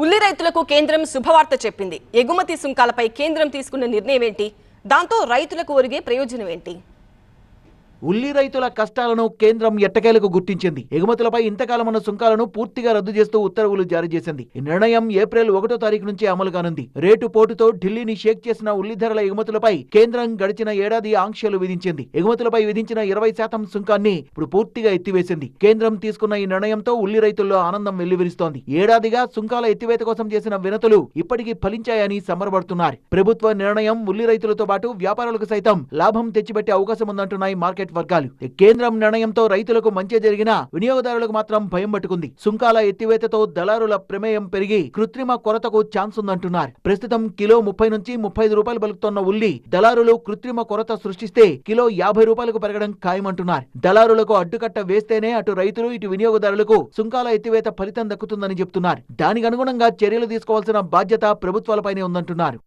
ఉల్లి రైతులకు కేంద్రం శుభవార్త చెప్పింది. ఎగుమతి సుంకాలపై కేంద్రం తీసుకున్న నిర్ణయం ఏంటి? దాంతో రైతులకు ఒరిగే ప్రయోజనం ఏంటి? ఉల్లి రైతుల కష్టాలను కేంద్రం ఎట్టకేలకు గుర్తించింది. ఎగుమతులపై ఇంతకాలం ఉన్న సుంకాలను పూర్తిగా రద్దు చేస్తూ ఉత్తర్వులు జారీ చేసింది. ఈ నిర్ణయం ఏప్రిల్ 1వ తారీఖు నుంచి అమలు కానుంది. రేటు పోటుతో ఢిల్లీని షేక్ చేసిన ఉల్లి ధరల ఎగుమతులపై కేంద్రం గడిచిన ఏడాది ఆంక్షలు విధించింది. ఎగుమతులపై విధించిన 20% సుంకాన్ని ఇప్పుడు పూర్తిగా ఎత్తివేసింది. కేంద్రం తీసుకున్న ఈ నిర్ణయంతో ఉల్లి రైతుల్లో ఆనందం వెల్లివిరుస్తోంది. ఏడాదిగా సుంకాల ఎత్తివేత కోసం చేసిన వినతులు ఇప్పటికీ ఫలించాయని సంబరపడుతున్నారు. ప్రభుత్వ నిర్ణయం ఉల్లి రైతులతో పాటు వ్యాపారులకు సైతం లాభం తెచ్చిపెట్టే అవకాశం ఉందంటున్నాయి మార్కెట్ వర్గాలు. కేంద్రం నిర్ణయంతో రైతులకు మంచి జరిగినా వినియోగదారులకు మాత్రం భయం పట్టుకుంది. సుంకాల ఎత్తివేతతో దళారుల ప్రమేయం పెరిగి కృత్రిమ కొరతకు ఛాన్స్ ఉందంటున్నారు. ప్రస్తుతం కిలో 30 నుంచి 35 రూపాయలు పలుకుతున్న ఉల్లి దళారులు కృత్రిమ కొరత సృష్టిస్తే కిలో 50 రూపాయలకు పెరగడం ఖాయమంటున్నారు. దళారులకు అడ్డుకట్ట వేస్తేనే అటు రైతులు ఇటు వినియోగదారులకు సుంకాల ఎత్తివేత ఫలితం దక్కుతుందని చెబుతున్నారు. దానికి అనుగుణంగా చర్యలు తీసుకోవాల్సిన బాధ్యత ప్రభుత్వాలపైనే ఉందంటున్నారు.